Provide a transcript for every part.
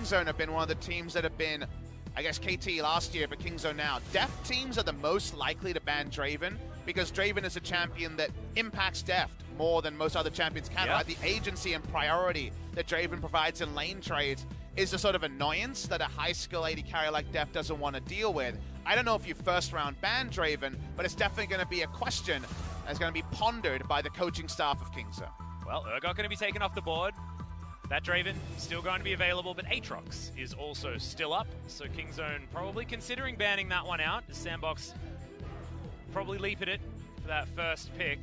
Kingzone have been one of the teams that have been, I guess KT last year, but Kingzone now. Deft teams are the most likely to ban Draven because Draven is a champion that impacts Deft more than most other champions can. Right? The agency and priority that Draven provides in lane trades is a sort of annoyance that a high skill AD carrier like Deft doesn't want to deal with. I don't know if you first round ban Draven, but it's definitely going to be a question that's going to be pondered by the coaching staff of Kingzone. Well, Urgot going to be taken off the board. That Draven still going to be available, but Aatrox is also still up. So Kingzone probably considering banning that one out. Sandbox probably leaping it for that first pick.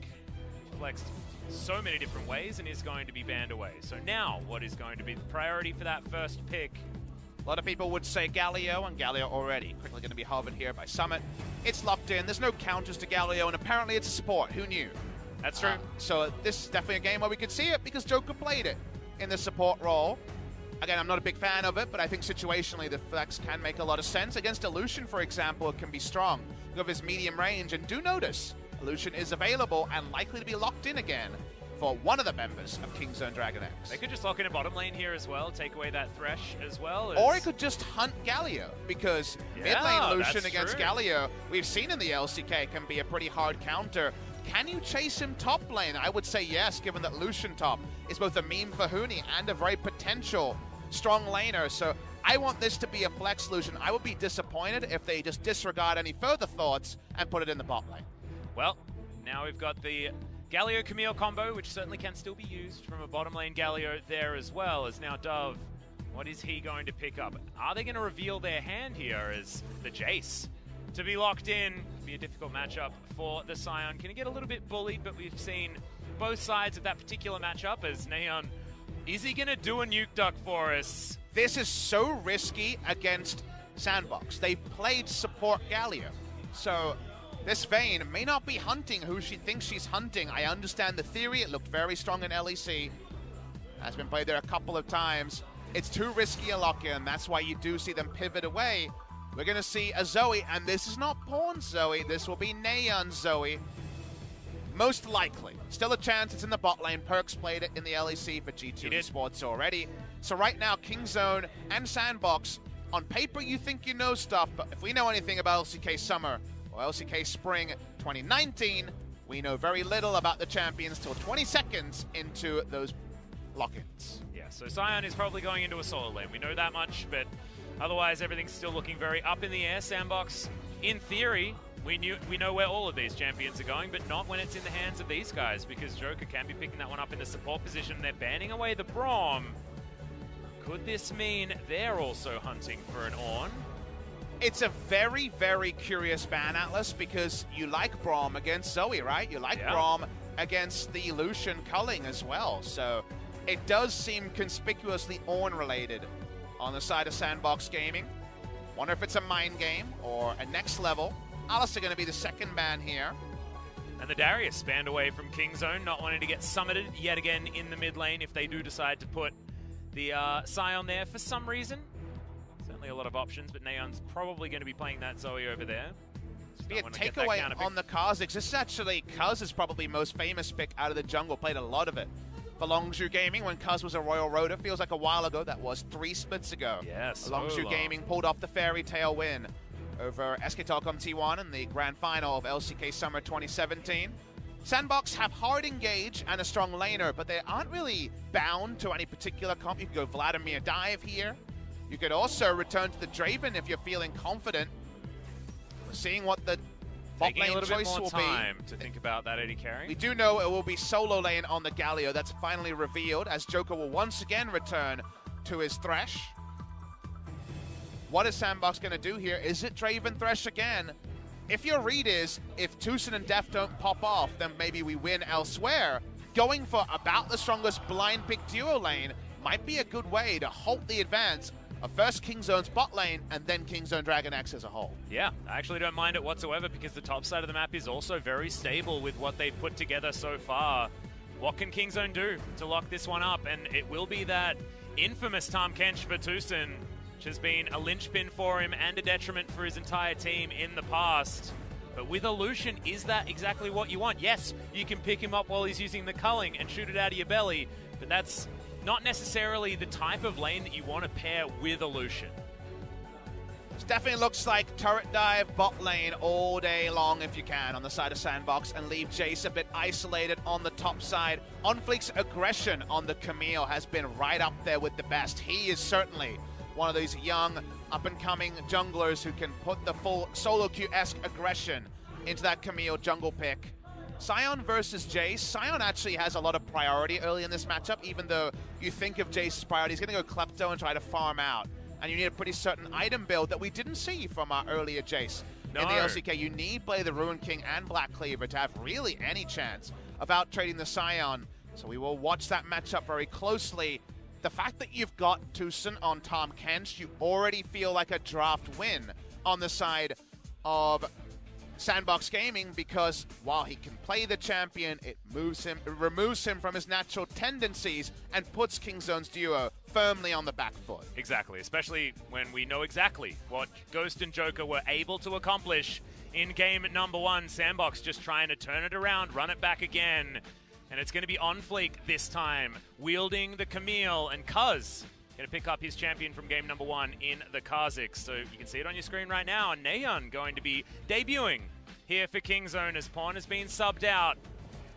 Flexed so many different ways and is going to be banned away. So now, what is going to be the priority for that first pick? A lot of people would say Galio, and Galio already quickly going to be hovered here by Summit. It's locked in. There's no counters to Galio, and apparently it's a support. Who knew? That's true. So this is definitely a game where we could see it because Joker played it in the support role. Again, I'm not a big fan of it, but I think situationally the flex can make a lot of sense. Against Illusion, for example, it can be strong because of his medium range. And do notice, Illusion is available and likely to be locked in again for one of the members of Kingzone DragonX. They could just lock in a bottom lane here as well, take away that Thresh as well. Or he could just hunt Galio, because mid lane Lucian against Galio, we've seen in the LCK, can be a pretty hard counter. Can you chase him top lane? I would say yes, given that Lucian top is both a meme for Huni and a very potential strong laner. So I want this to be a flex Lucian. I would be disappointed if they just disregard any further thoughts and put it in the bot lane. Well, now we've got the Galio Camille combo, which certainly can still be used from a bottom lane Galio there as well. As now Dove, what is he going to pick up? Are they going to reveal their hand here as the Jace to be locked in? Be a difficult matchup for the Scion. Can he get a little bit bullied, but we've seen both sides of that particular matchup as Neon. Is he going to do a nuke duck for us? This is so risky against Sandbox. They've played support Galio. So this Vayne may not be hunting who she thinks she's hunting. I understand the theory. It looked very strong in LEC. Has been played there a couple of times. It's too risky a lock-in. That's why you do see them pivot away. We're going to see a Zoe, and this is not Pawn Zoe. This will be Neon Zoe. Most likely. Still a chance it's in the bot lane. Perks played it in the LEC for G2 Esports already. So right now, Kingzone and Sandbox, on paper you think you know stuff, but if we know anything about LCK Summer or LCK Spring 2019, we know very little about the champions till 20 seconds into those lock-ins. Yeah, so Scion is probably going into a solo lane. We know that much, but otherwise everything's still looking very up in the air. Sandbox, in theory, we know where all of these champions are going, but not when it's in the hands of these guys, because Joker can be picking that one up in the support position. They're banning away the Braum. Could this mean they're also hunting for an Ornn? It's a very, very curious ban, Atlas, because you like Braum against Zoe, right? You like Braum against the Lucian culling as well. So it does seem conspicuously Ornn related on the side of Sandbox Gaming. Wonder if it's a mind game or a next level. Alistair going to be the second ban here. And the Darius banned away from Kingzone, not wanting to get summited yet again in the mid lane if they do decide to put the Scion there for some reason. Certainly a lot of options, but Neon's probably going to be playing that Zoe over there. Be a takeaway on the Kha'Zix. This is actually Kuz' probably most famous pick out of the jungle. Played a lot of it for Longzhu Gaming when Kuz was a Royal Road. It feels like a while ago. That was 3 splits ago. Yes. Longzhu Gaming pulled off the fairy tale win over SK Telecom T1 in the grand final of LCK Summer 2017. Sandbox have hard engage and a strong laner, but they aren't really bound to any particular comp. You could go Vladimir Dive here. You could also return to the Draven if you're feeling confident. We're seeing what the bot lane choice will be. Time to think about that AD carry. We do know it will be solo lane on the Galio. That's finally revealed, as Joker will once again return to his Thresh. What is Sandbox going to do here? Is it Draven Thresh again? If your read is, if Tucson and Deft don't pop off, then maybe we win elsewhere. Going for about the strongest blind pick duo lane might be a good way to halt the advance of first Kingzone's bot lane and then Kingzone DragonX as a whole. Yeah, I actually don't mind it whatsoever because the top side of the map is also very stable with what they've put together so far. What can Kingzone do to lock this one up? And it will be that infamous Tahm Kench for Tucson, which has been a linchpin for him and a detriment for his entire team in the past. But with a Lucian, is that exactly what you want? Yes, you can pick him up while he's using the culling and shoot it out of your belly, but that's not necessarily the type of lane that you want to pair with a Lucian. It definitely looks like turret dive bot lane all day long if you can on the side of Sandbox and leave Jace a bit isolated on the top side. OnFleek's aggression on the Camille has been right up there with the best. He is certainly one of these young, up-and-coming junglers who can put the full solo queue-esque aggression into that Camille jungle pick. Sion versus Jace. Sion actually has a lot of priority early in this matchup, even though you think of Jace's priority. He's going to go Klepto and try to farm out. And you need a pretty certain item build that we didn't see from our earlier Jace. In the LCK, you need Blade the Ruin King and Black Cleaver to have really any chance of out-trading the Sion. So we will watch that matchup very closely. The fact that you've got TuSon on Tahm Kench, you already feel like a draft win on the side of Sandbox Gaming, because while he can play the champion, it removes him from his natural tendencies and puts Kingzone's duo firmly on the back foot. Exactly, especially when we know exactly what Ghost and Joker were able to accomplish in game number 1. Sandbox just trying to turn it around, run it back again. And it's going to be OnFleek this time, wielding the Camille, and Cuz going to pick up his champion from game number 1 in the Kha'Zix. So you can see it on your screen right now. Nayeon going to be debuting here for Kingzone as Pawn has been subbed out.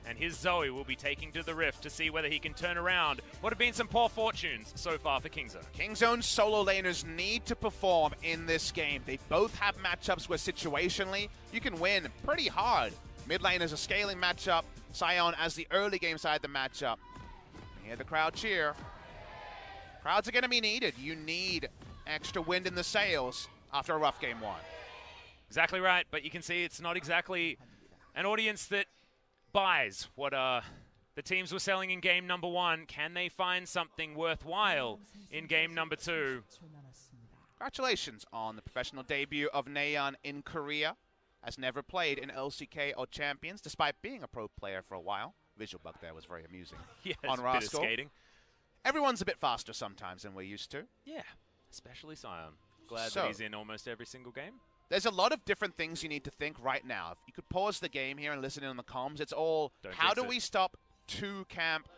And his Zoe will be taking to the Rift to see whether he can turn around what have been some poor fortunes so far for Kingzone. Kingzone's solo laners need to perform in this game. They both have matchups where situationally you can win pretty hard. Mid lane is a scaling matchup. Sion as the early game side of the matchup. Hear the crowd cheer. Crowds are going to be needed. You need extra wind in the sails after a rough game 1. Exactly right, but you can see it's not exactly an audience that buys what the teams were selling in game number 1. Can they find something worthwhile in game number 2? Congratulations on the professional debut of Nayeon in Korea. Has never played in LCK or Champions, despite being a pro player for a while. Visual bug there was very amusing. Yeah, on a Rascal. bit of skating. Everyone's a bit faster sometimes than we're used to. Yeah, especially Sion. Glad that he's in almost every single game. There's a lot of different things you need to think right now. If you could pause the game here and listen in on the comms, it's all, how do we stop 2-camp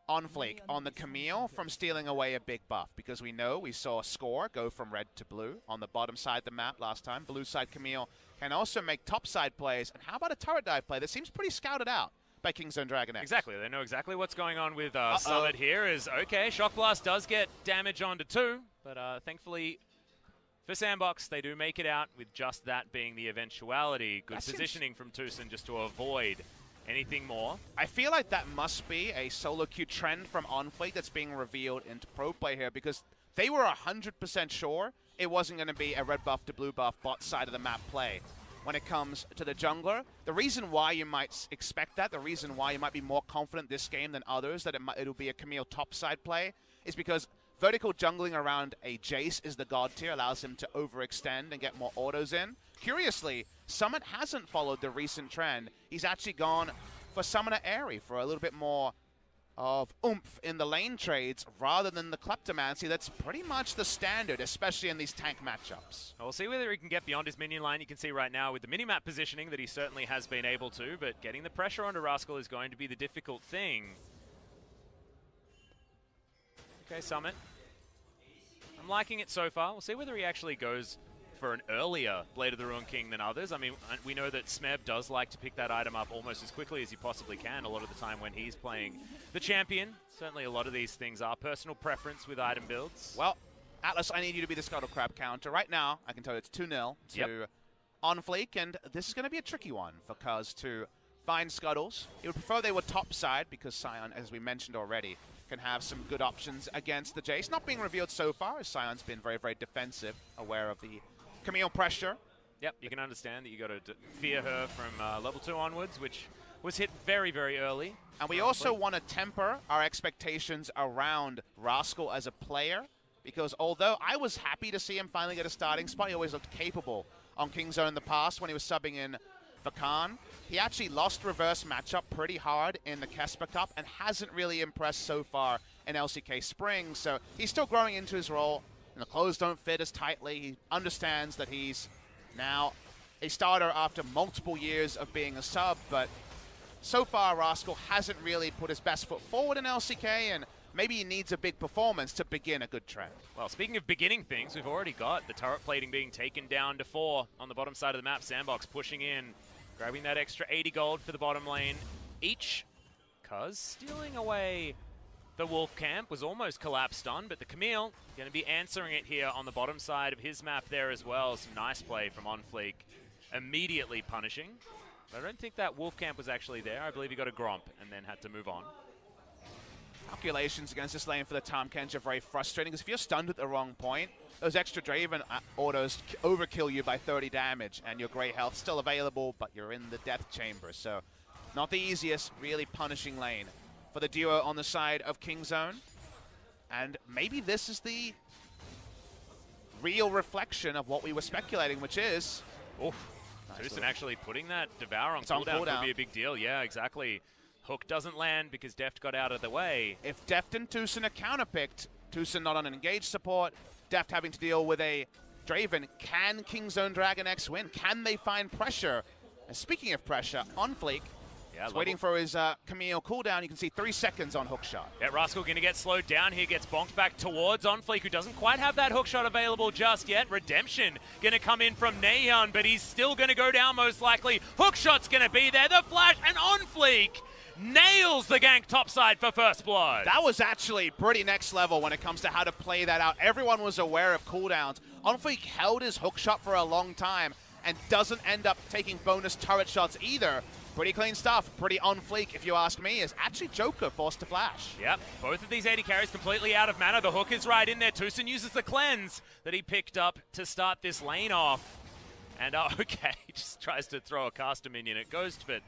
OnFleek on the Camille from stealing away a big buff? Because we know we saw Score go from red to blue on the bottom side of the map last time. Blue side Camille can also make top side plays. And how about a turret dive play that seems pretty scouted out by Kingzone DragonX? Exactly. They know exactly what's going on with Summit here. Is okay, Shock Blast does get damage onto 2, but thankfully for Sandbox, they do make it out with just that being the eventuality. Good positioning from TuSon just to avoid anything more. I feel like that must be a solo queue trend from OnFleek that's being revealed into pro play here, because they were 100% sure it wasn't going to be a red buff to blue buff bot side of the map play. When it comes to the jungler, the reason why you might expect that, the reason why you might be more confident this game than others that it'll be a Camille topside play, is because vertical jungling around a Jace is the god tier, allows him to overextend and get more autos in. Curiously, Summit hasn't followed the recent trend. He's actually gone for Summoner Airy for a little bit more of oomph in the lane trades rather than the Kleptomancy. That's pretty much the standard, especially in these tank matchups. We'll see whether he can get beyond his minion line. You can see right now with the minimap positioning that he certainly has been able to, but getting the pressure onto Rascal is going to be the difficult thing. Okay, Summit. I'm liking it so far. We'll see whether he actually goes for an earlier Blade of the Ruin King than others. I mean, we know that Smeb does like to pick that item up almost as quickly as he possibly can a lot of the time when he's playing the champion. Certainly a lot of these things are personal preference with item builds. Well, Atlas, I need you to be the Scuttle Crab counter. Right now, I can tell you it's 2-0 to OnFleek, and this is going to be a tricky one for Cuz to find Scuttles. He would prefer they were topside because Sion, as we mentioned already, can have some good options against the Jace. Not being revealed so far, as Sion's been very, very defensive, aware of the Camille pressure. Yep, you can understand that you got to fear her from level 2 onwards, which was hit very, very early. And we also want to temper our expectations around Rascal as a player, because although I was happy to see him finally get a starting spot, he always looked capable on Kingzone in the past when he was subbing in for Khan. He actually lost reverse matchup pretty hard in the Kesper Cup and hasn't really impressed so far in LCK Spring, so he's still growing into his role. And the clothes don't fit as tightly. He understands that he's now a starter after multiple years of being a sub, but so far Rascal hasn't really put his best foot forward in LCK, and maybe he needs a big performance to begin a good trend. Well, speaking of beginning things, we've already got the turret plating being taken down to 4 on the bottom side of the map. Sandbox pushing in, grabbing that extra 80 gold for the bottom lane each. Cuz stealing away the Wolf camp was almost collapse stun, but the Camille going to be answering it here on the bottom side of his map there as well. Some nice play from OnFleek, immediately punishing. But I don't think that Wolf camp was actually there. I believe he got a Gromp and then had to move on. Calculations against this lane for the Tahm Kench are very frustrating, because if you're stunned at the wrong point, those extra Draven autos overkill you by 30 damage, and your Grey Health still available, but you're in the Death Chamber. So not the easiest, really punishing lane for the duo on the side of Kingzone. And maybe this is the real reflection of what we were speculating, which is... Oof. Nice actually putting that Devour on cooldown could be a big deal. Yeah, exactly. Hook doesn't land because Deft got out of the way. If Deft and Tucson are counterpicked, Tucson not on an engaged support, Deft having to deal with a Draven, can Kingzone DragonX win? Can they find pressure? And speaking of pressure, OnFleek is waiting for his Camille cooldown. You can see 3 seconds on hookshot. Yeah, Rascal going to get slowed down here, gets bonked back towards OnFleek, who doesn't quite have that hookshot available just yet. Redemption going to come in from Neon, but he's still going to go down most likely. Hookshot's going to be there. The flash, and OnFleek nails the gank topside for first blood. That was actually pretty next level when it comes to how to play that out. Everyone was aware of cooldowns. OnFleek held his hookshot for a long time and doesn't end up taking bonus turret shots either. Pretty clean stuff, pretty on fleek, if you ask me, is actually Joker forced to flash. Yep, both of these AD carries completely out of mana. The hook is right in there. Tucson uses the cleanse that he picked up to start this lane off. And okay, he just tries to throw a caster minion at Ghost, but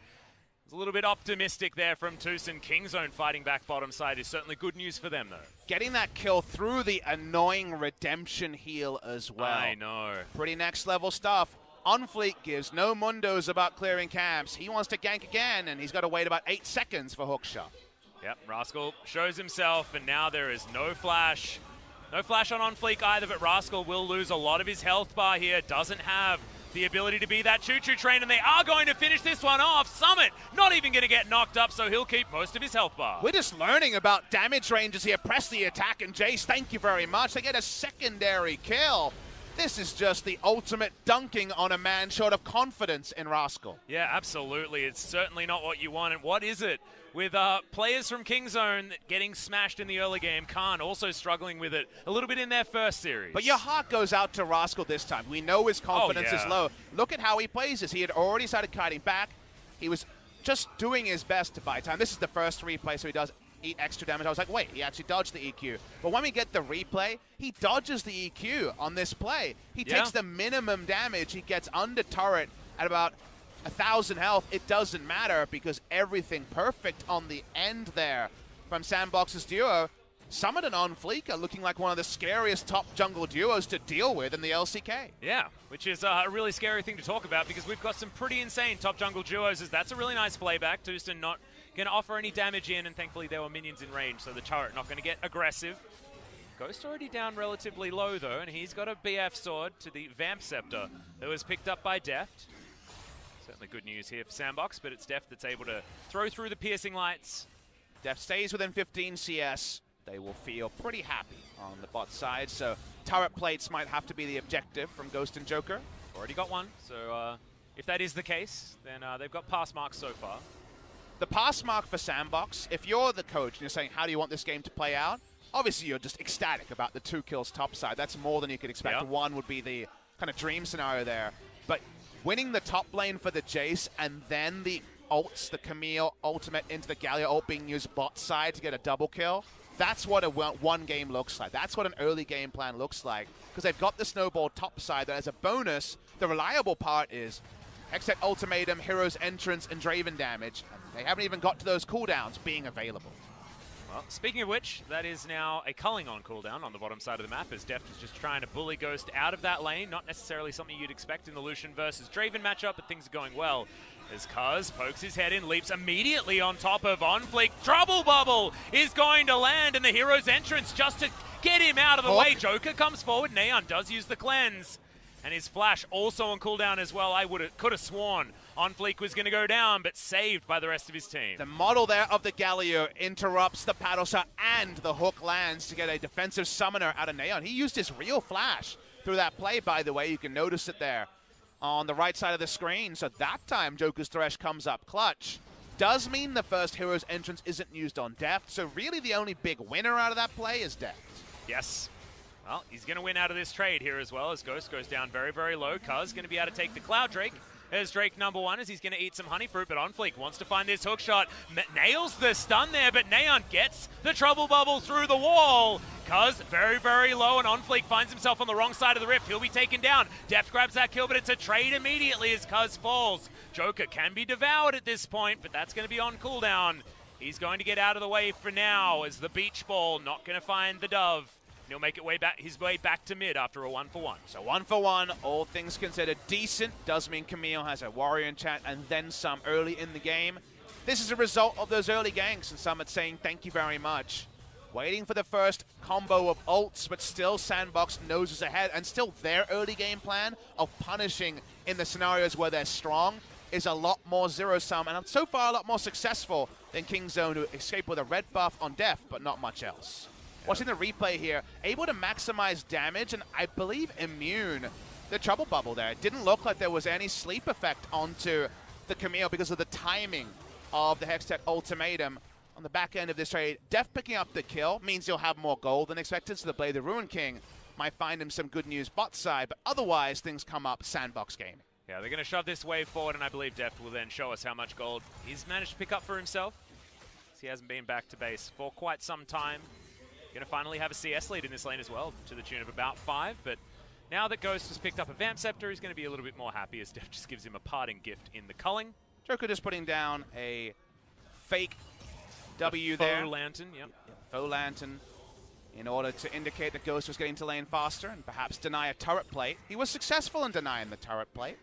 it's a little bit optimistic there from Tucson. Kingzone fighting back bottom side is certainly good news for them, though. Getting that kill through the annoying redemption heal as well. I know. Pretty next level stuff. OnFleek gives no mundos about clearing camps. He wants to gank again, and he's got to wait about 8 seconds for hookshot. Yep, Rascal shows himself, and now there is no flash. No flash on OnFleek either, but Rascal will lose a lot of his health bar here. Doesn't have the ability to be that choo-choo train, and they are going to finish this one off. Summit not even going to get knocked up, so he'll keep most of his health bar. We're just learning about damage ranges here. Press the attack, and Jace, thank you very much. They get a secondary kill. This is just the ultimate dunking on a man short of confidence in Rascal. Yeah, absolutely. It's certainly not what you want. And what is it with players from Kingzone getting smashed in the early game? Khan also struggling with it a little bit in their first series. But your heart goes out to Rascal this time. We know his confidence is low. Look at how he plays this. He had already started kiting back. He was just doing his best to buy time. This is the first replay, so he does eat extra damage. I was like, wait, he actually dodged the EQ. But when we get the replay, he dodges the EQ on this play. He takes the minimum damage. He gets under turret at about 1,000 health. It doesn't matter because everything perfect on the end there from Sandbox's duo. Summit and OnFleek are looking like one of the scariest top jungle duos to deal with in the LCK. Yeah, which is a really scary thing to talk about because we've got some pretty insane top jungle duos. That's a really nice playback. Tucson not going to offer any damage in, and thankfully there were minions in range, so the turret not going to get aggressive. Ghost already down relatively low, though, and he's got a BF sword to the Vamp Scepter that was picked up by Deft. Certainly good news here for Sandbox, but it's Deft that's able to throw through the piercing lights. Deft stays within 15 CS. They will feel pretty happy on the bot side, so turret plates might have to be the objective from Ghost and Joker. Already got one, so if that is the case, then they've got pass marks so far. The pass mark for Sandbox, if you're the coach and you're saying, how do you want this game to play out? Obviously, you're just ecstatic about the 2 kills topside. That's more than you could expect. Yep. 1 would be the kind of dream scenario there. But winning the top lane for the Jace and then the ults, the Camille ultimate into the Galio ult being used bot side to get a double kill, that's what a one game looks like. That's what an early game plan looks like. Because they've got the snowball topside that as a bonus, the reliable part is Hextech Ultimatum, Hero's Entrance, and Draven damage. And they haven't even got to those cooldowns being available. Well, speaking of which, that is now a culling on cooldown on the bottom side of the map as Deft is just trying to bully Ghost out of that lane. Not necessarily something you'd expect in the Lucian versus Draven matchup, but things are going well. As Kuz pokes his head in, leaps immediately on top of OnFleek. Trouble Bubble is going to land, and the Hero's Entrance just to get him out of the way. Joker comes forward. Neon does use the cleanse. And his flash also on cooldown as well. I could have sworn On Fleek was going to go down, but saved by the rest of his team. The model there of the Galio interrupts the paddle shot, and the hook lands to get a defensive summoner out of Neon. He used his real flash through that play, by the way. You can notice it there on the right side of the screen. So that time, Joker's Thresh comes up clutch. Does mean the first hero's entrance isn't used on Deft, so really the only big winner out of that play is Deft. Yes. Well, he's going to win out of this trade here as well, as Ghost goes down very, very low. Cuz going to be able to take the Cloud Drake. There's Drake number one as he's going to eat some honey fruit, but On Fleek wants to find this hook shot. Nails the stun there, but Neon gets the trouble bubble through the wall. Cuz very, very low, and On Fleek finds himself on the wrong side of the rift. He'll be taken down. Deft grabs that kill, but it's a trade immediately as Cuz falls. Joker can be devoured at this point, but that's going to be on cooldown. He's going to get out of the way for now as the beach ball not going to find the dove. He'll make his way back to mid after a 1-for-1. So 1-for-1, all things considered decent. Does mean Camille has a warrior enchant and then some early in the game. This is a result of those early ganks, and Summit saying thank you very much. Waiting for the first combo of ults, but still Sandbox noses ahead, and still their early game plan of punishing in the scenarios where they're strong is a lot more zero-sum, and so far a lot more successful than Kingzone, who escaped with a red buff on Def, but not much else. Watching the replay here, able to maximize damage and I believe immune the trouble bubble there. It didn't look like there was any sleep effect onto the Camille because of the timing of the Hextech ultimatum on the back end of this trade. Def picking up the kill means he'll have more gold than expected, so the Blade of the Ruin King might find him some good news bot side, but otherwise things come up Sandbox Gaming. Yeah, they're going to shove this wave forward, and I believe Deft will then show us how much gold he's managed to pick up for himself. He hasn't been back to base for quite some time. Going to finally have a CS lead in this lane as well, to the tune of about 5, but now that Ghost has picked up a Vamp Scepter, he's going to be a little bit more happy as Deft just gives him a parting gift in the culling. Joker just putting down a fake W there. Faux lantern, yep. Faux lantern in order to indicate that Ghost was getting to lane faster and perhaps deny a turret plate. He was successful in denying the turret plate,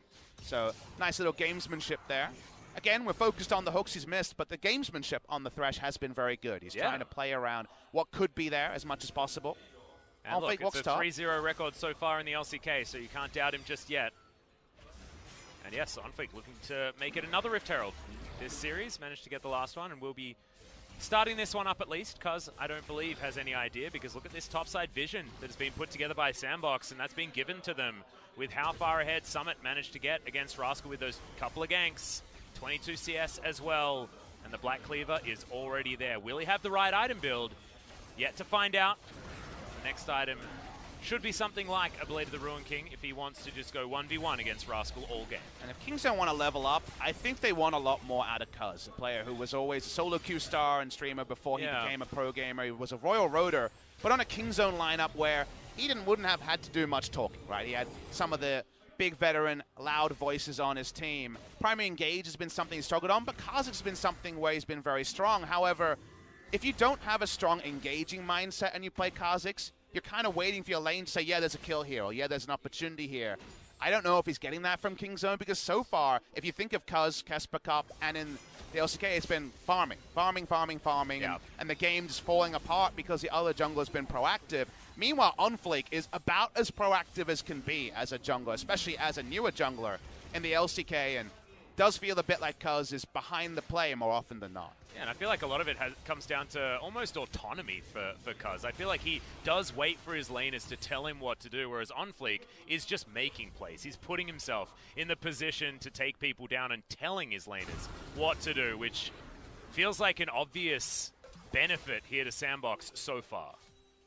so nice little gamesmanship there. Again, we're focused on the hooks he's missed, but the gamesmanship on the Thresh has been very good. He's trying to play around what could be there as much as possible. And look, it's a 3-0 record so far in the LCK, so you can't doubt him just yet. And yes, On Fleek looking to make it another Rift Herald this series. Managed to get the last one, and we'll be starting this one up at least, Cuz I don't believe has any idea, because look at this topside vision that has been put together by Sandbox, and that's been given to them with how far ahead Summit managed to get against Rascal with those couple of ganks. 22 CS as well, and the Black Cleaver is already there. Will he have the right item build? Yet to find out. The next item should be something like a Blade of the Ruin King if he wants to just go 1v1 against Rascal all game. And if Kingzone want to level up, I think they want a lot more out of Cuz, a player who was always a solo queue star and streamer before he became a pro gamer. He was a Royal Roader, but on a Kingzone lineup where he wouldn't have had to do much talking, right? He had some of the big veteran, loud voices on his team. Primary engage has been something he's struggled on, but Kha'Zix's been something where he's been very strong. However, if you don't have a strong engaging mindset and you play Kha'Zix, you're kind of waiting for your lane to say, yeah, there's a kill here, or yeah, there's an opportunity here. I don't know if he's getting that from Kingzone, because so far, if you think of Cuz, Kesper Cup, and in the LCK, it's been farming, and the game just falling apart because the other jungler's been proactive. Meanwhile, On Fleek is about as proactive as can be as a jungler, especially as a newer jungler in the LCK, and does feel a bit like Cuz is behind the play more often than not. Yeah, and I feel like a lot of it comes down to almost autonomy for Cuz. I feel like he does wait for his laners to tell him what to do, whereas On Fleek is just making plays. He's putting himself in the position to take people down and telling his laners what to do, which feels like an obvious benefit here to Sandbox so far.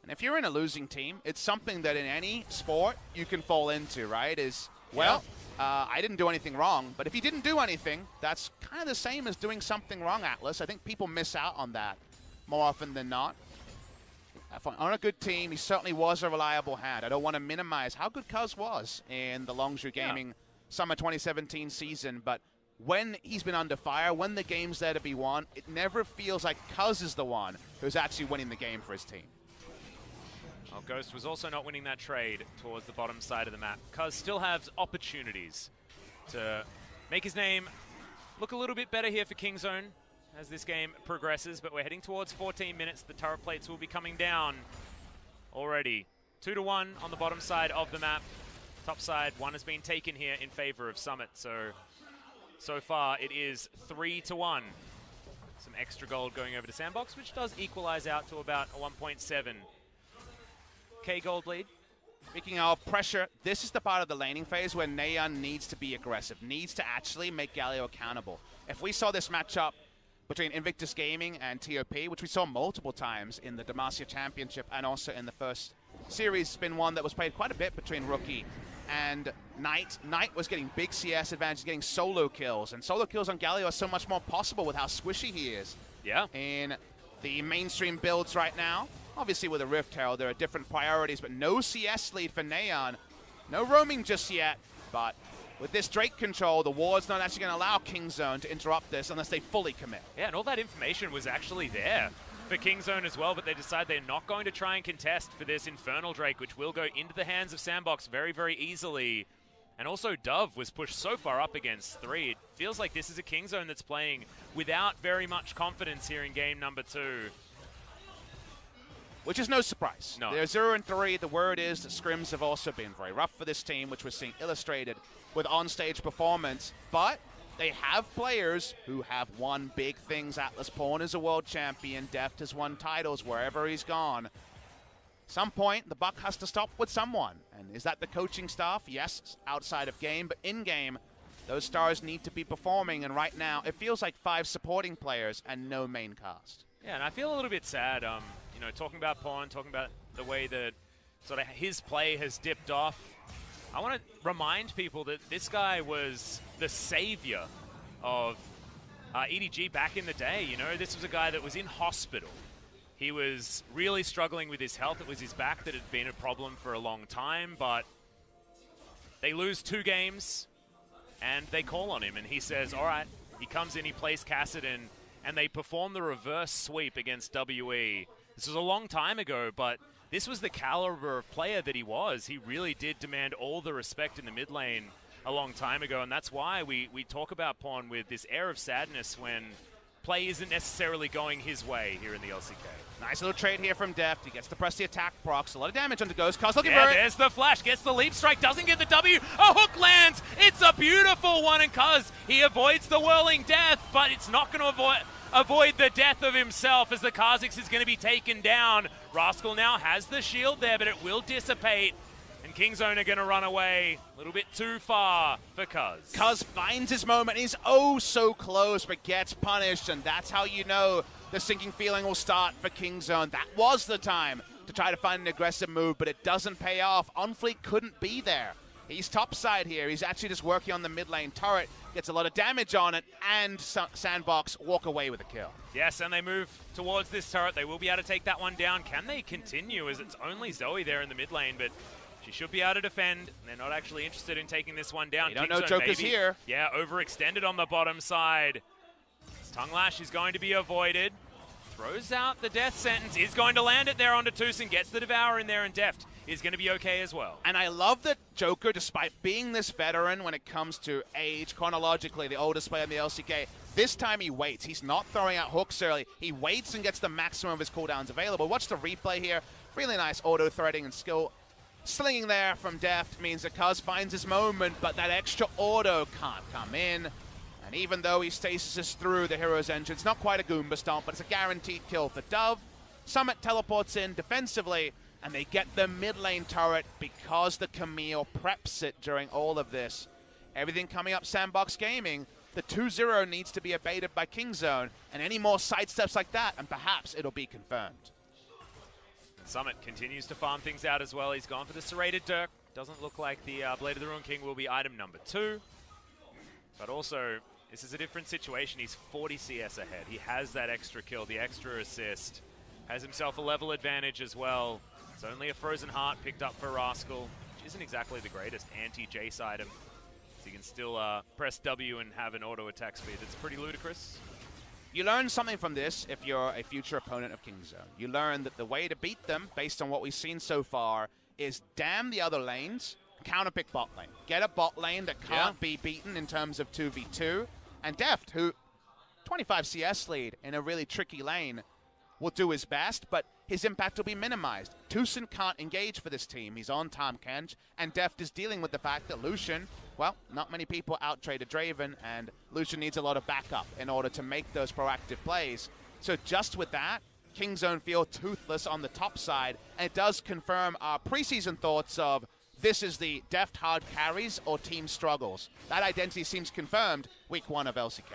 And if you're in a losing team, it's something that in any sport you can fall into, right? I didn't do anything wrong, but if you didn't do anything, that's kind of the same as doing something wrong, Atlas. I think people miss out on that more often than not. On a good team, he certainly was a reliable hand. I don't want to minimize how good Cuz was in the Longzhu Gaming Summer 2017 season, but when he's been under fire, when the game's there to be won, it never feels like Cuz is the one who's actually winning the game for his team. Well, Ghost was also not winning that trade towards the bottom side of the map. Cuz still has opportunities to make his name look a little bit better here for Kingzone as this game progresses, but we're heading towards 14 minutes. The turret plates will be coming down already. 2-1 on the bottom side of the map. Top side, one has been taken here in favor of Summit, so So far, it is 3-1. Some extra gold going over to Sandbox, which does equalize out to about a 1.7K gold lead. Speaking of pressure, this is the part of the laning phase where Neon needs to be aggressive, needs to actually make Galio accountable. If we saw this matchup between Invictus Gaming and TOP, which we saw multiple times in the Demacia Championship and also in the first series, it's been one that was played quite a bit between Rookie and Knight. Knight was getting big CS advantage, getting solo kills, and solo kills on Galio are so much more possible with how squishy he is. Yeah. In the mainstream builds right now, obviously with a Rift Herald, there are different priorities, but no CS lead for Neon. No roaming just yet, but with this Drake control, the ward's not actually going to allow Kingzone to interrupt this unless they fully commit. Yeah, and all that information was actually there for Kingzone as well, but they decide they're not going to try and contest for this Infernal Drake, which will go into the hands of Sandbox very, very easily. And also Dove was pushed so far up against 3. It feels like this is a Kingzone that's playing without very much confidence here in game number 2. Which is no surprise. No. They're 0-3. The word is that scrims have also been very rough for this team, which we're seeing illustrated with on-stage performance. But they have players who have won big things. Atlas Pawn is a world champion. Deft has won titles wherever he's gone. Some point, the buck has to stop with someone. And is that the coaching staff? Yes, outside of game, but in-game, those stars need to be performing. And right now, it feels like 5 supporting players and no main cast. Yeah, and I feel a little bit sad, you know, talking about Pawn, talking about the way that sort of his play has dipped off. I want to remind people that this guy was the savior of EDG back in the day. You know, this was a guy that was in hospital. He was really struggling with his health. It was his back that had been a problem for a long time, but they lose 2 games, and they call on him, and he says, all right. He comes in, he plays Kassadin, and they perform the reverse sweep against WE. This was a long time ago, but this was the caliber of player that he was. He really did demand all the respect in the mid lane a long time ago, and that's why we talk about Pawn with this air of sadness when play isn't necessarily going his way here in the LCK. Nice little trade here from Deft. He gets to press the attack procs. A lot of damage onto Ghost. Cuz looking for it. There's the flash. Gets the leap strike. Doesn't get the W. A hook lands. It's a beautiful one, and Cuz, he avoids the whirling death, but it's not going to avoid the death of himself as the Kha'Zix is going to be taken down. Rascal now has the shield there, but it will dissipate. And Kingzone are going to run away a little bit too far for Cuz. Cuz finds his moment. He's oh so close, but gets punished, and that's how you know the sinking feeling will start for Kingzone. That was the time to try to find an aggressive move, but it doesn't pay off. Onfleet couldn't be there. He's topside here. He's actually just working on the mid lane turret. Gets a lot of damage on it, and Sandbox walk away with a kill. Yes, and they move towards this turret. They will be able to take that one down. Can they continue, as it's only Zoe there in the mid lane, but she should be able to defend. They're not actually interested in taking this one down. You don't know Joker's here. Yeah, overextended on the bottom side. His tongue lash is going to be avoided. Throws out the death sentence. Is going to land it there onto Tucson. Gets the Devour in there, and Deft is going to be okay as well. And I love that Joker, despite being this veteran when it comes to age, chronologically the oldest player in the LCK, this time he waits. He's not throwing out hooks early. He waits and gets the maximum of his cooldowns available. Watch the replay here. Really nice auto-threading and skill. Slinging there from Deft means that Cuz finds his moment, but that extra auto can't come in. And even though he stasis through the hero's engine, it's not quite a Goomba stomp, but it's a guaranteed kill for Dove. Summit teleports in defensively, and they get the mid lane turret because the Camille preps it during all of this. Everything coming up Sandbox Gaming, the 2-0 needs to be abated by Kingzone, and any more sidesteps like that, and perhaps it'll be confirmed. Summit continues to farm things out as well. He's gone for the Serrated Dirk. Doesn't look like the Blade of the Ruined King will be item number 2. But also, this is a different situation. He's 40 CS ahead. He has that extra kill, the extra assist. Has himself a level advantage as well. It's only a Frozen Heart picked up for Rascal, which isn't exactly the greatest anti-Jace item. So you can still press W and have an auto attack speed. It's pretty ludicrous. You learn something from this if you're a future opponent of Kingzone. You learn that the way to beat them, based on what we've seen so far, is damn the other lanes, counterpick bot lane. Get a bot lane that can't be beaten in terms of 2v2. And Deft, who 25 CS lead in a really tricky lane, will do his best, but his impact will be minimized. Tucson can't engage for this team. He's on Tahm Kench, and Deft is dealing with the fact that Lucian, well, not many people out-traded Draven, and Lucian needs a lot of backup in order to make those proactive plays. So just with that, Kingzone feel toothless on the top side, and it does confirm our preseason thoughts of this is the Deft hard carries or team struggles. That identity seems confirmed week 1 of LCK.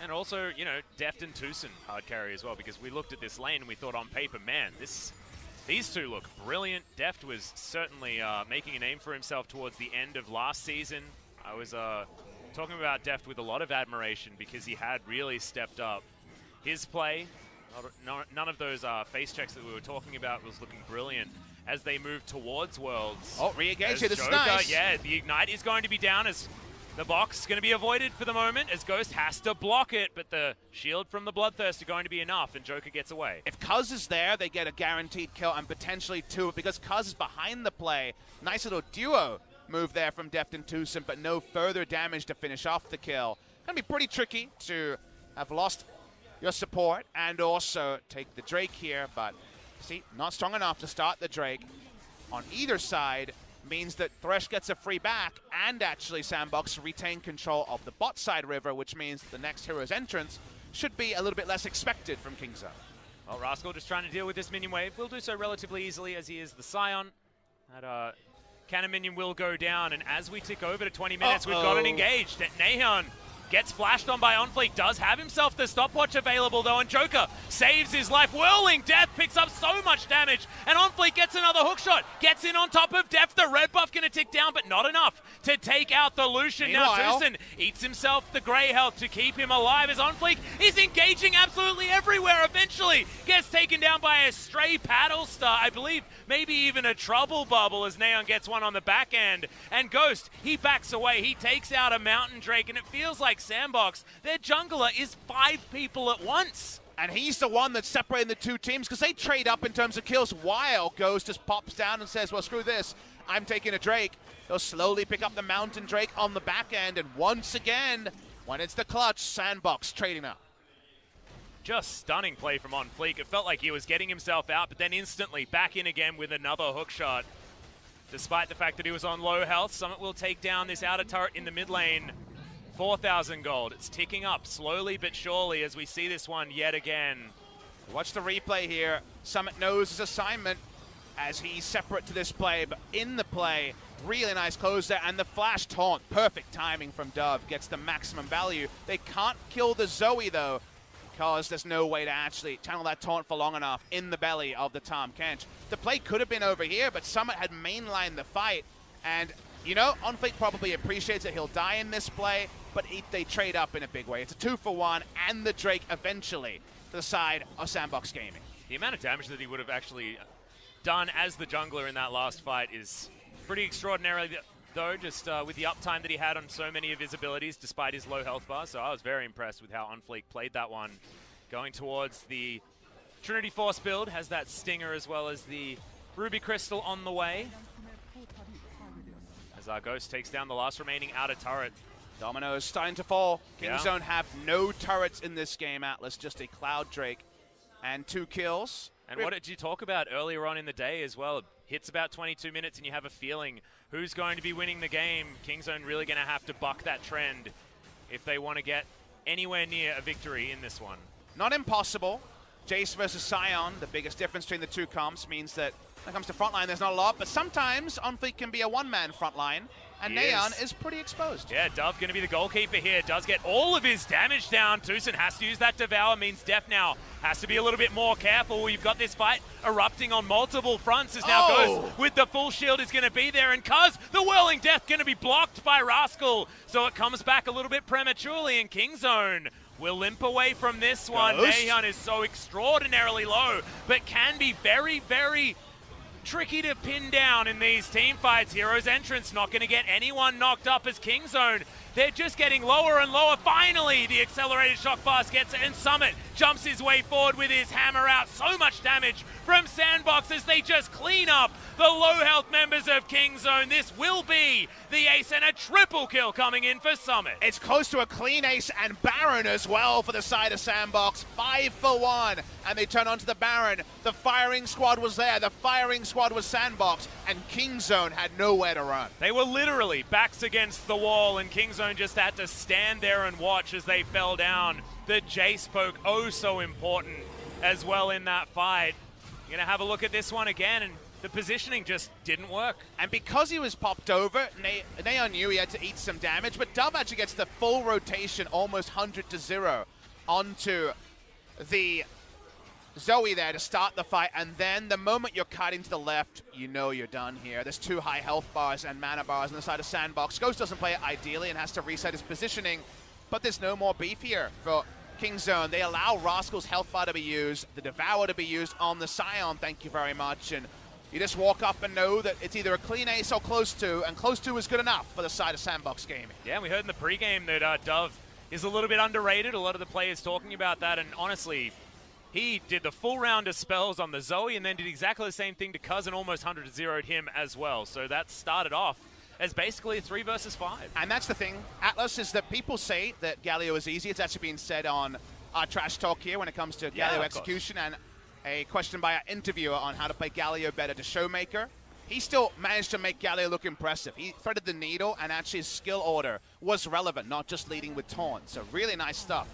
And also, you know, Deft and Tucson hard carry as well, because we looked at this lane and we thought on paper, man, these two look brilliant. Deft was certainly making a name for himself towards the end of last season. I was talking about Deft with a lot of admiration because he had really stepped up his play. None of those face checks that we were talking about was looking brilliant as they move towards Worlds. Oh, re-engage here, this is nice. Yeah, the Ignite is going to be down as the box is going to be avoided for the moment as Ghost has to block it, but the shield from the Bloodthirst are going to be enough, and Joker gets away. If Cuz is there, they get a guaranteed kill and potentially 2, because Cuz is behind the play. Nice little duo move there from Deft and Tucson, but no further damage to finish off the kill. Going to be pretty tricky to have lost your support and also take the Drake here, but see, not strong enough to start the Drake. On either side means that Thresh gets a free back, and actually Sandbox retain control of the bot side river, which means the next hero's entrance should be a little bit less expected from Kingzone. Well, Rascal just trying to deal with this minion wave. Will do so relatively easily as he is the Scion. That cannon minion will go down, and as we tick over to 20 minutes, we've got an engaged. Naehan gets flashed on by Onfleek, does have himself the stopwatch available though, and Joker saves his life. Whirling Death picks up so much damage, and Onfleek gets another hook shot, gets in on top of Death. The red buff gonna tick down, but not enough to take out the Lucian. Now Tucson eats himself the grey health to keep him alive as Onfleek is engaging absolutely everywhere. Eventually gets taken down by a stray paddle star, I believe maybe even a trouble bubble, as Neon gets one on the back end. And Ghost, he backs away, he takes out a Mountain Drake, and it feels like Sandbox, their jungler is 5 people at once. And he's the one that's separating the two teams because they trade up in terms of kills while Ghost just pops down and says, well, screw this, I'm taking a Drake. He'll slowly pick up the Mountain Drake on the back end, and once again, when it's the clutch, Sandbox trading up. Just stunning play from Onfleek. It felt like he was getting himself out, but then instantly back in again with another hook shot. Despite the fact that he was on low health, Summit will take down this outer turret in the mid lane. 4,000 gold. It's ticking up slowly but surely as we see this one yet again. Watch the replay here. Summit knows his assignment as he's separate to this play, but in the play, really nice close there, and the flash taunt, perfect timing from Dove, gets the maximum value. They can't kill the Zoe though, because there's no way to actually channel that taunt for long enough in the belly of the Tahm Kench. The play could have been over here, but Summit had mainlined the fight, and you know, Onfleek probably appreciates that he'll die in this play, but they trade up in a big way. It's a 2-for-1, and the Drake eventually to the side of Sandbox Gaming. The amount of damage that he would have actually done as the jungler in that last fight is pretty extraordinary, though, just with the uptime that he had on so many of his abilities despite his low health bar. So I was very impressed with how Onfleek played that one. Going towards the Trinity Force build, has that Stinger as well as the Ruby Crystal on the way. As our Ghost takes down the last remaining outer turret. Dominoes starting to fall. Kingzone have no turrets in this game, Atlas, just a Cloud Drake and 2 kills. And what did you talk about earlier on in the day as well? It hits about 22 minutes and you have a feeling who's going to be winning the game. Kingzone really going to have to buck that trend if they want to get anywhere near a victory in this one. Not impossible. Jace versus Scion, the biggest difference between the two comps means that when it comes to frontline, there's not a lot, but sometimes Onfleek can be a one-man frontline, and Neon is pretty exposed. Yeah, Dove going to be the goalkeeper here. Does get all of his damage down. Tucson has to use that Devour, means Def now has to be a little bit more careful. We've got this fight erupting on multiple fronts as now Ghost with the full shield is going to be there, and Cuz, the Whirling Death, going to be blocked by Rascal, so it comes back a little bit prematurely, and Kingzone will limp away from this one. Naehan is so extraordinarily low, but can be very, very tricky to pin down in these team fights. Hero's entrance not going to get anyone knocked up as Kingzone. They're just getting lower and lower. Finally, the accelerated shock blast gets it, and Summit jumps his way forward with his hammer out. So much damage from Sandbox as they just clean up the low health members of of Kingzone. This will be the ace and a triple kill coming in for Summit. It's close to a clean ace and Baron as well for the side of Sandbox. 5 for 1, and they turn onto the Baron. The firing squad was there. The firing squad was Sandbox, and Kingzone had nowhere to run. They were literally backs against the wall, and Kingzone just had to stand there and watch as they fell down. The Jace poke, oh so important as well in that fight. You're going to have a look at this one again, and the positioning just didn't work. And because he was popped over, Neon knew he had to eat some damage, but Dove actually gets the full rotation, almost 100-0, onto the Zoe there to start the fight, and then the moment you're cutting to the left, you know you're done here. There's 2 high health bars and mana bars on the side of Sandbox. Ghost doesn't play it ideally and has to reset his positioning, but there's no more beef here for Kingzone. They allow Rascal's health bar to be used, the Devour to be used on the Scion, thank you very much, and you just walk up and know that it's either a clean ace or close to, and close to is good enough for the side of Sandbox Gaming. Yeah, we heard in the pregame that Dove is a little bit underrated. A lot of the players talking about that, and honestly, he did the full round of spells on the Zoe and then did exactly the same thing to Cousin, almost 100-0'd him as well. So that started off as basically a 3 versus 5. And that's the thing, Atlas, is that people say that Galio is easy. It's actually been said on our Trash Talk here when it comes to Galio execution, and a question by our interviewer on how to play Galio better to Showmaker. He still managed to make Galio look impressive. He threaded the needle, and actually his skill order was relevant, not just leading with taunt. So really nice stuff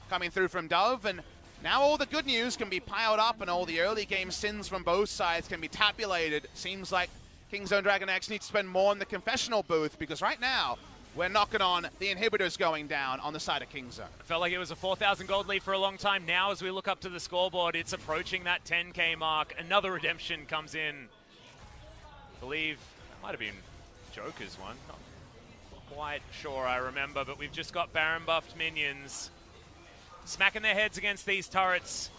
coming through from Dove, and now all the good news can be piled up, and all the early game sins from both sides can be tabulated. Seems like Kingzone DragonX needs to spend more in the confessional booth, because right now, we're knocking on the inhibitors going down on the side of Kingzone. It felt like it was a 4,000 gold lead for a long time. Now, as we look up to the scoreboard, it's approaching that 10K mark. Another redemption comes in. I believe that might have been Joker's one. Not quite sure I remember, but we've just got Baron buffed minions smacking their heads against these turrets.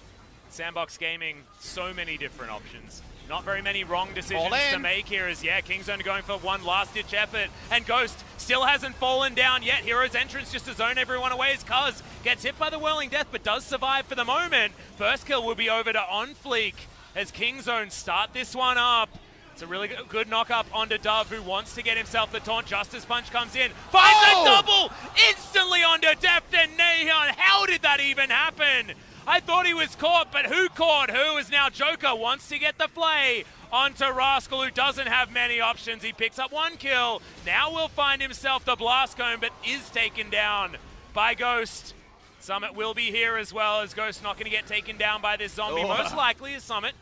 Sandbox Gaming, so many different options. Not very many wrong decisions to make here as, Kingzone going for one last-ditch effort, and Ghost still hasn't fallen down yet. Hero's entrance just to zone everyone away as Cuz gets hit by the Whirling Death, but does survive for the moment. First kill will be over to OnFleek as Kingzone start this one up. It's a really good knock-up onto Dove, who wants to get himself the taunt. Justice Punch comes in, finds a double instantly onto Deft and Neon. How did that even happen? I thought he was caught, but who caught who is now Joker wants to get the play onto Rascal, who doesn't have many options. He picks up 1 kill. Now will find himself the Blast Cone, but is taken down by Ghost. Summit will be here as well, as Ghost not going to get taken down by this zombie. Most likely as Summit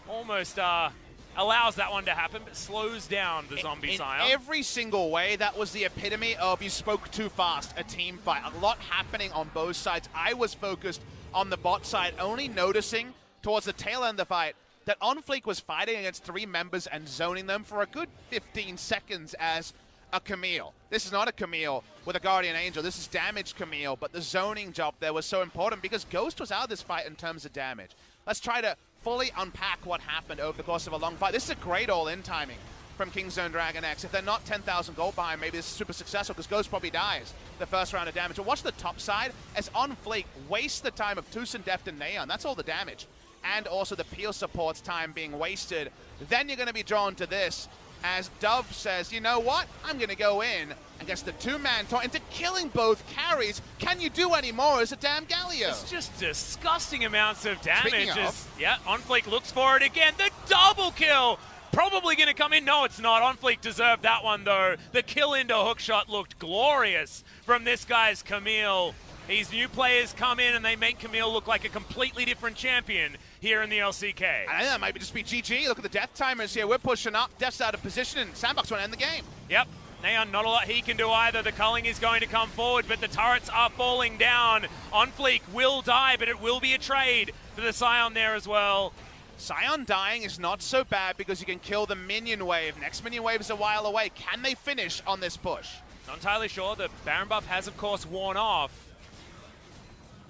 almost allows that one to happen, but slows down the zombie Scion. In every single way, that was the epitome of you spoke too fast, a team fight. A lot happening on both sides. I was focused on the bot side, only noticing towards the tail end of the fight that OnFleek was fighting against 3 members and zoning them for a good 15 seconds as a Camille. This is not a Camille with a Guardian Angel. This is damaged Camille, but the zoning job there was so important because Ghost was out of this fight in terms of damage. Let's try to fully unpack what happened over the course of a long fight. This is a great all-in timing from Kingzone DragonX. If they're not 10,000 gold behind, maybe this is super successful because Ghost probably dies the first round of damage. But watch the top side as OnFleek wastes the time of Tucson, Deft, and Neon. That's all the damage. And also the peel support's time being wasted. Then you're going to be drawn to this as Dove says, you know what? I'm going to go in and gets the 2-man taunt into killing both carries. Can you do any more as a damn Galio? It's just disgusting amounts of damage. OnFleek looks for it again. The double kill. Probably going to come in. No, it's not. OnFleek deserved that one, though. The kill into hookshot looked glorious from this guy's Camille. These new players come in and they make Camille look like a completely different champion here in the LCK. I think that might just be GG. Look at the death timers here. We're pushing up. Death's out of position, and Sandbox want to end the game. Yep. Neon, not a lot he can do either. The culling is going to come forward, but the turrets are falling down. OnFleek will die, but it will be a trade for the Scion there as well. Scion dying is not so bad because you can kill the minion wave. Next minion wave is a while away. Can they finish on this push? Not entirely sure. The Baron buff has, of course, worn off.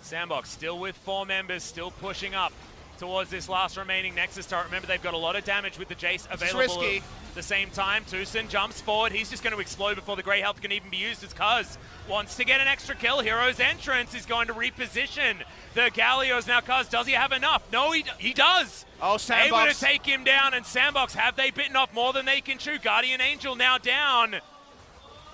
Sandbox still with 4 members, still pushing up towards this last remaining Nexus turret. Remember, they've got a lot of damage with the Jace available At the same time, Tucson jumps forward. He's just going to explode before the Grey Health can even be used as Cuz wants to get an extra kill. Hero's entrance is going to reposition the Gallios. Now Cuz, does he have enough? No, he does. Oh, Sandbox. Able to take him down, and Sandbox, have they bitten off more than they can chew? Guardian Angel now down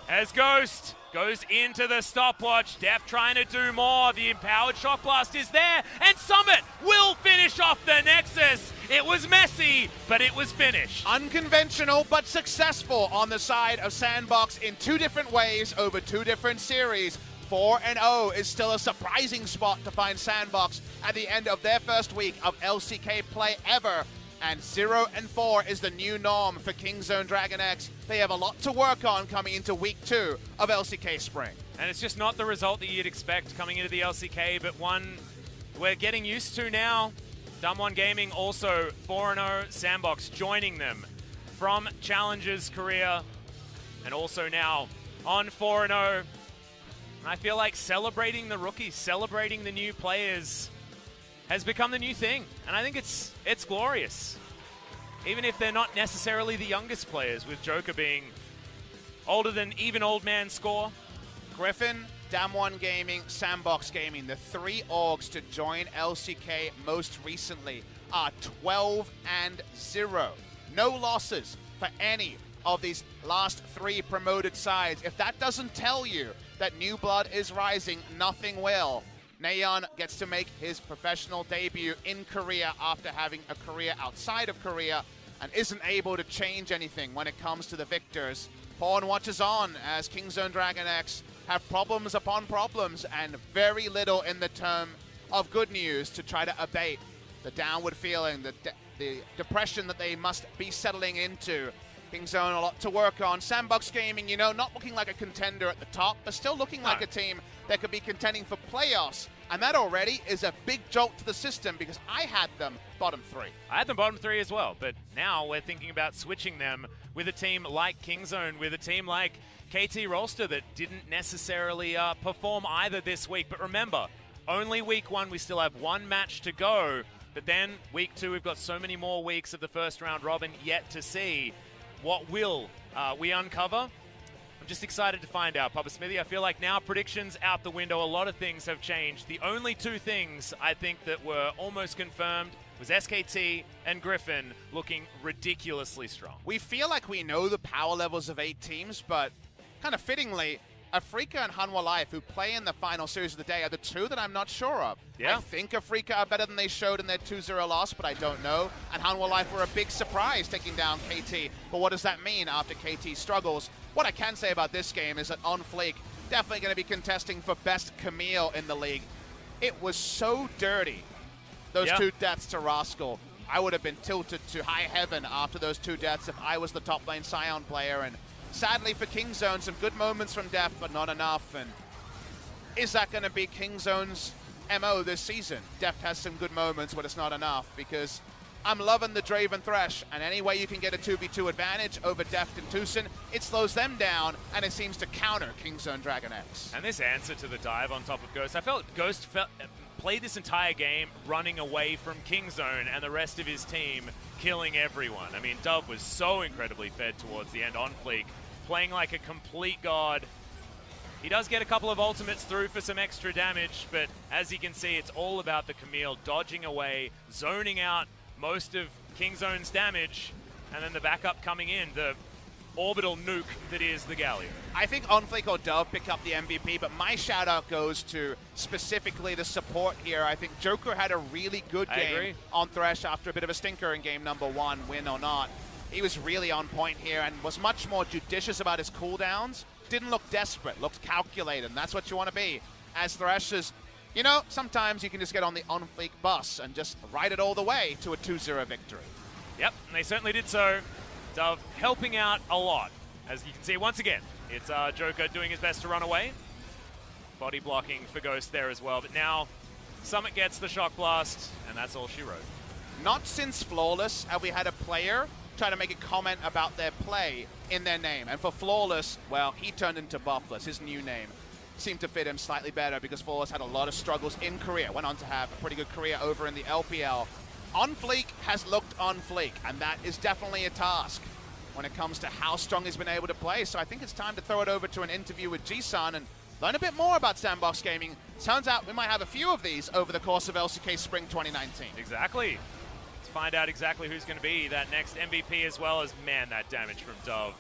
as Ghost goes into the stopwatch. Def trying to do more. The empowered shock blast is there, and Summit will finish off the Nexus. It was messy, but it was finished. Unconventional, but successful on the side of Sandbox in two different ways over two different series. 4-0 is still a surprising spot to find Sandbox at the end of their first week of LCK play ever. And 0-4 is the new norm for Kingzone DragonX. They have a lot to work on coming into week 2 of LCK Spring. And it's just not the result that you'd expect coming into the LCK, but one we're getting used to now. W1D5 Gaming also 4-0, Sandbox joining them from Challengers Korea, and also now on 4-0. I feel like celebrating the rookies, celebrating the new players has become the new thing. And I think it's glorious. Even if they're not necessarily the youngest players, with Joker being older than even old man score. Griffin, W1D5 Gaming, Sandbox Gaming, the three orgs to join LCK most recently are 12-0. No losses for any of these last three promoted sides. If that doesn't tell you that new blood is rising, nothing will. Nayeon gets to make his professional debut in Korea after having a career outside of Korea and isn't able to change anything when it comes to the victors. Pawn watches on as Kingzone DragonX have problems upon problems and very little in the term of good news to try to abate the downward feeling, the depression that they must be settling into. Kingzone a lot to work on. Sandbox Gaming, you know, not looking like a contender at the top, but still looking like a team that could be contending for playoffs. And that already is a big jolt to the system because I had them bottom 3. I had them bottom 3 as well, but now we're thinking about switching them with a team like Kingzone, with a team like KT Rolster that didn't necessarily perform either this week. But remember, only week 1, we still have one match to go. But then week 2, we've got so many more weeks of the first round robin yet to see. What will we uncover? I'm just excited to find out, Papa Smithy. I feel like now predictions out the window. A lot of things have changed. The only two things I think that were almost confirmed was SKT and Griffin looking ridiculously strong. We feel like we know the power levels of 8 teams, but kind of fittingly, Afrika and Hanwha Life, who play in the final series of the day, are the two that I'm not sure of. Yeah. I think Afrika are better than they showed in their 2-0 loss, but I don't know. And Hanwha Life were a big surprise taking down KT. But what does that mean after KT struggles? What I can say about this game is that On Fleek definitely going to be contesting for best Camille in the league. It was so dirty, those two deaths to Rascal. I would have been tilted to high heaven after those 2 deaths if I was the top lane Scion player. And sadly for Kingzone, some good moments from Def, but not enough. And is that going to be Kingzone's MO this season? Def has some good moments, but it's not enough because I'm loving the Draven Thresh, and any way you can get a 2v2 advantage over Deft and Tucson, it slows them down, and it seems to counter Kingzone DragonX. And this answer to the dive on top of Ghost, I felt Ghost played this entire game running away from Kingzone and the rest of his team killing everyone. I mean, Dove was so incredibly fed towards the end on Fleek, playing like a complete god. He does get a couple of ultimates through for some extra damage, but as you can see, it's all about the Camille dodging away, zoning out most of Kingzone's damage, and then the backup coming in, the orbital nuke that is the Galio. I think OnFleek or Dove pick up the MVP, but my shout out goes to specifically the support here. I think Joker had a really good game on Thresh after a bit of a stinker in game number 1, win or not. He was really on point here and was much more judicious about his cooldowns. Didn't look desperate, looked calculated, and that's what you want to be as Thresh is. You know, sometimes you can just get on the on-fleek bus and just ride it all the way to a 2-0 victory. Yep, and they certainly did so. Dove helping out a lot. As you can see, once again, it's Joker doing his best to run away. Body blocking for Ghost there as well. But now, Summit gets the Shock Blast, and that's all she wrote. Not since Flawless have we had a player try to make a comment about their play in their name. And for Flawless, well, he turned into Buffless, his new name. Seemed to fit him slightly better because Flawless had a lot of struggles in Korea. Went on to have a pretty good career over in the LPL. On Fleek has looked on Fleek, and that is definitely a task. when it comes to how strong he's been able to play. So I think it's time to throw it over to an interview with G-Sun and learn a bit more about Sandbox Gaming. Turns out we might have a few of these over the course of LCK Spring 2019. Exactly. Let's find out exactly who's going to be that next MVP, as well as, man, that damage from Dove.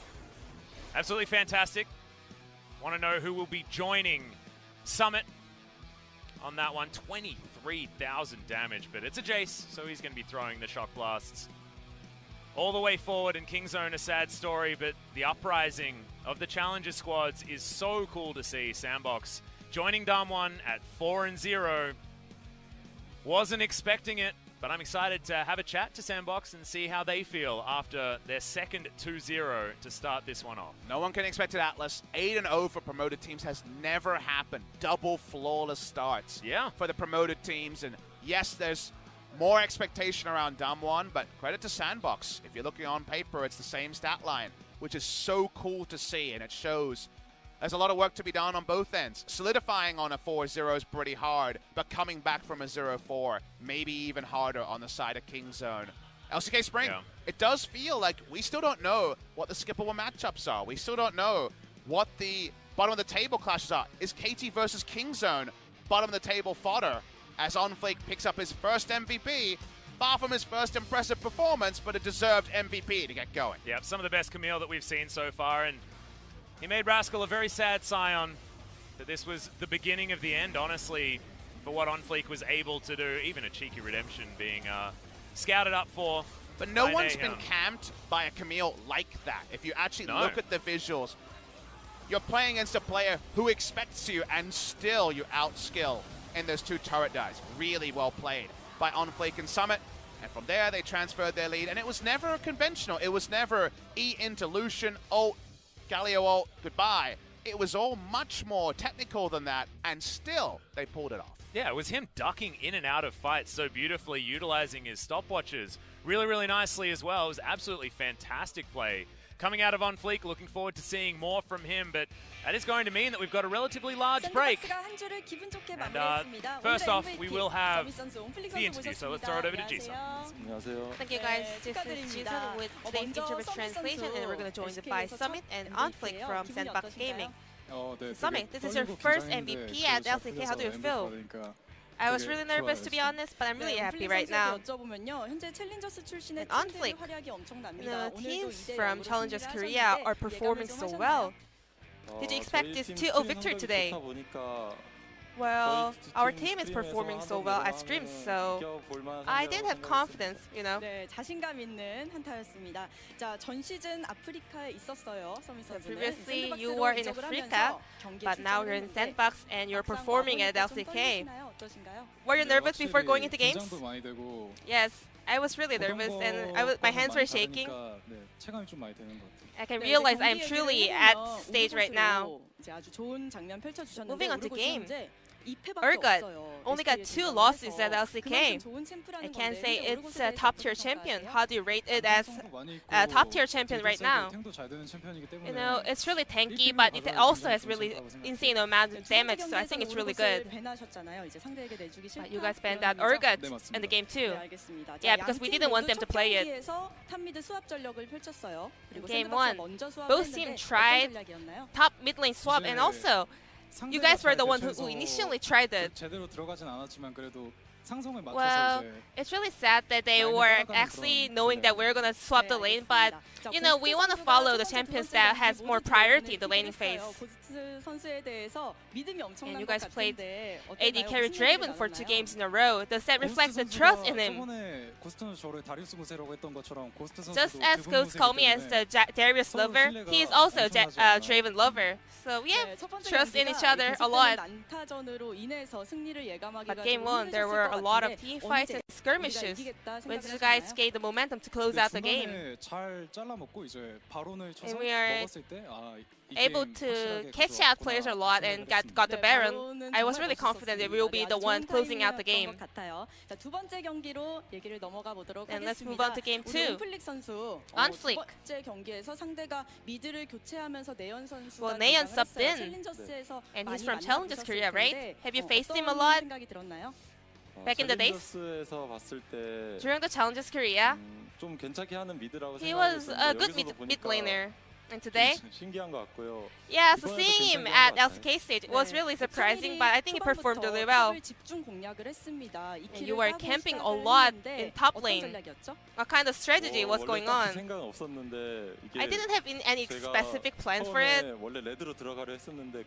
Absolutely fantastic. Want to know who will be joining Summit on that one. 23,000 damage, but it's a Jace, so he's going to be throwing the shock blasts all the way forward. In Kingzone, a sad story, but the uprising of the Challenger squads is so cool to see. Sandbox joining Damwon at 4-0. Wasn't expecting it, but I'm excited to have a chat to Sandbox and see how they feel after their second 2-0 to start this one off. No one can expect it, Atlas. 8-0 for promoted teams has never happened. Double flawless starts for the promoted teams. And yes, there's more expectation around Damwon, but credit to Sandbox. If you're looking on paper, it's the same stat line, which is so cool to see, and it shows there's a lot of work to be done on both ends. Solidifying on a 4-0 is pretty hard, but coming back from a 0-4, maybe even harder on the side of Kingzone. LCK Spring, it does feel like we still don't know what the skippable matchups are. We still don't know what the bottom of the table clashes are. Is KT versus Kingzone bottom of the table fodder as OnFlake picks up his first MVP? Far from his first impressive performance, but a deserved MVP to get going. Yep, some of the best Camille that we've seen so far, and he made Rascal a very sad scion. But this was the beginning of the end, honestly, for what OnFleek was able to do. Even a cheeky redemption being scouted up for. But no one's been camped by a Camille like that. If you actually look at the visuals, you're playing against a player who expects you, and still you outskill in those two turret dives. Really well played by OnFlake and Summit. And from there, they transferred their lead. And it was never conventional. It was never E into Lucian, ult, Galio ult, goodbye. It was all much more technical than that, and still they pulled it off. Yeah, it was him ducking in and out of fights so beautifully, utilizing his stopwatches really, really nicely as well. It was absolutely fantastic play coming out of OnFleek. Looking forward to seeing more from him, but that is going to mean that we've got a relatively large break. And first off, we will have the interview, so let's throw it over to Ji-Sun. Thank you guys, this is Ji-Sun with today's interview translation, and we're going to join by Summit and OnFleek from Sandbox Gaming. Summit, this is your first MVP at LCK. How do you feel? I was really nervous, to be honest, but I'm really happy right now. And OnFleek, the teams from Challengers Korea are performing so well. Did you expect this 2-0 victory today? Well, our team is performing so well at streams, so I did have confidence, you know. Previously, you were in Africa, but now you're in Sandbox and you're performing at LCK. Were you nervous before going into games? Yes, I was really nervous, and my hands were shaking. I can realize I'm truly at stage right now. Moving on to game. Urgot only got 2 losses at LCK. I can say it's a top-tier champion. How do you rate it as a top-tier champion right now? You know, it's really tanky, but it also has really insane amount of damage, so I think it's really good. But you guys banned out Urgot in the game too. Yeah, because we didn't want them to play it. In game 1, both teams tried top mid lane swap, and also you guys were the one who initially tried it. Well, it's really sad that they were actually knowing that we're going to swap the lane, but you know, we want to follow the champions that has more priority in the laning phase. And you guys played AD carry Draven for 2 games in a row. Does that reflect the trust in him? Just as Ghost called me as the Darius lover, he is also a Draven lover. So we have trust in each other a lot. But game 1, there were a lot of team fights and skirmishes. When did you guys gain the momentum to close out the game? And we are able to catch out players a lot and got the Baron. I was really confident that we will be the one closing out the game. And let's move on to game 2. OnFleek. Well, Neon subbed in, and he's from Challengers Korea, right? Have you faced him a lot? Back in the days? During the Challenges Korea, he was a good mid laner. And today, yeah, so seeing him at LCK stage was really surprising, but I think he performed really well. And you were camping a lot in top lane. What kind of strategy was going on? I didn't have any specific plans for it.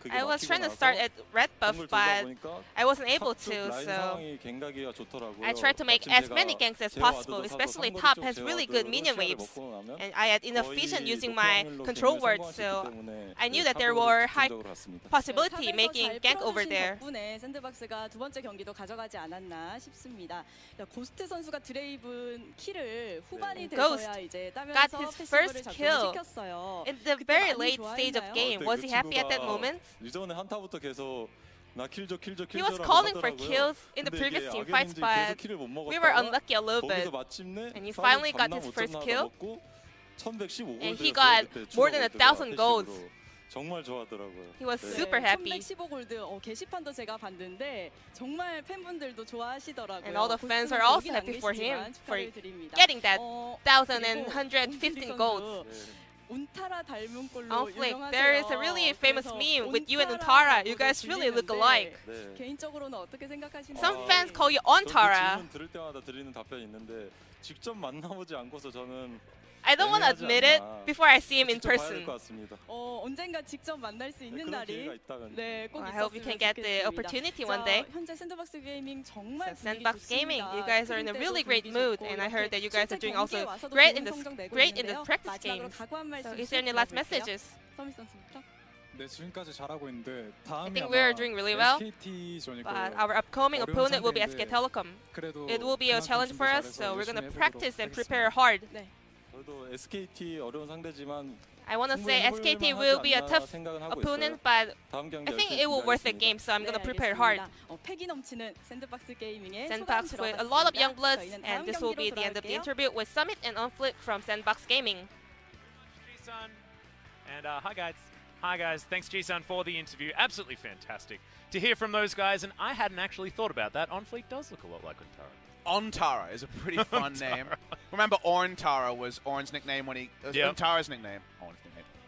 I was trying to start at red buff, but I wasn't able to, so I tried to make as many ganks as possible, especially top has really good minion waves. And I had enough vision using my control word, so I knew that there were high possibility making gank over there. 샌드박스가 두 번째 경기도 가져가지 않았나 싶습니다. 고스트 선수가 드레이븐 킬을 후반이 돼서야 이제 got his first kill in the very late stage of game. Was he happy at that moment? 이전에 한타부터 계속 He was calling for kills in the previous team fights, but we were unlucky a little bit. And he finally got his first kill. And he got more than 1,000 golds. 정말 좋아하더라고요. He was super happy. 1115골드 게시판도 제가 봤는데 정말 팬분들도 좋아하시더라고요. And all the fans are also happy for him for getting that 1,115 golds. Unflick, there is a really famous meme with you and Untara. You guys really look alike. Some fans call you Ontara. 들을 때마다 드리는 답변이 있는데 직접 만나보지 않고서 저는 I don't want to admit it before I see him in person. 언젠가 직접 만날 수 있는 날이 꼭 I hope you can get the opportunity one day. 현재 샌드박스 게이밍 정말 Sandbox Gaming, you guys are in a really great mood, and I heard that you guys are doing also great in the practice games. So is there any last messages? I think we are doing really well, but our upcoming opponent will be SK Telecom. It will be a challenge for us, so we're going to practice and prepare hard. I want to say SKT will be a tough opponent, but I think it will worth the game, so I'm going to prepare hard. Sandbox with a lot of young bloods, and this will be the end of the interview with Summit and Unflip from Sandbox Gaming. G-Sun. And hi guys. Hi guys, thanks G-Sun for the interview. Absolutely fantastic to hear from those guys, and I hadn't actually thought about that. Onfleet does look a lot like Untara. Ontara is a pretty fun name. Remember, Orntara was Orn's nickname when he... Untara's nickname.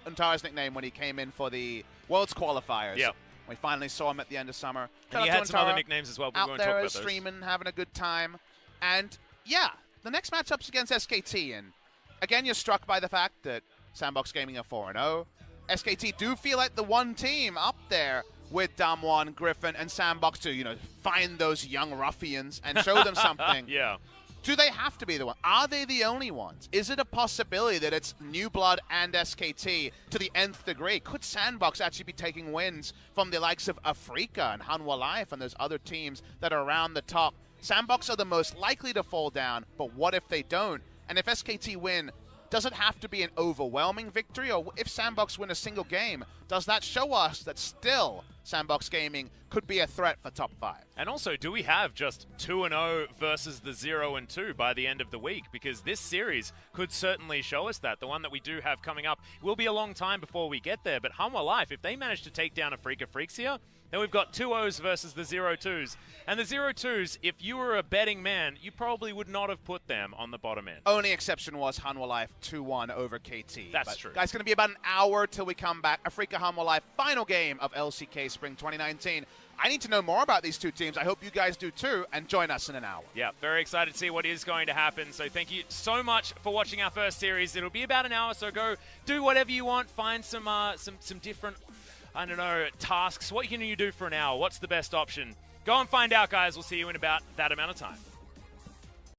Untara's nickname when he came in for the Worlds qualifiers. Yeah. We finally saw him at the end of summer. And he had some other nicknames as well, but we won't talk about those. Out there streaming, having a good time. And, yeah, the next matchup's against SKT. And, again, you're struck by the fact that Sandbox Gaming are 4-0. SKT do feel like the one team up there with Damwon, Griffin, and Sandbox to, you know, find those young ruffians and show them something. Yeah. Do they have to be the one? Are they the only ones? Is it a possibility that it's New Blood and SKT to the nth degree? Could Sandbox actually be taking wins from the likes of Afrika and Hanwha Life and those other teams that are around the top? Sandbox are the most likely to fall down, but what if they don't? And if SKT win, does it have to be an overwhelming victory? Or if Sandbox win a single game, does that show us that still Sandbox Gaming could be a threat for top 5? And also, do we have just 2-0 versus the 0-2 by the end of the week? Because this series could certainly show us that. The one that we do have coming up will be a long time before we get there. But Hanwha Life, if they manage to take down Afrika Freaks here, then we've got 2-0s versus the 0-2s. And the 0-2s, if you were a betting man, you probably would not have put them on the bottom end. Only exception was Hanwha Life 2-1 over KT. That's true. Guys, it's going to be about an hour till we come back. Afrika Hanwha Life, final game of LCK Spring 2019. I need to know more about these two teams. I hope you guys do too, and join us in an hour. Yeah, very excited to see what is going to happen. So thank you so much for watching our first series. It'll be about an hour, so go do whatever you want. Find some different, I don't know, tasks. What can you do for an hour? What's the best option? Go and find out, guys. We'll see you in about that amount of time.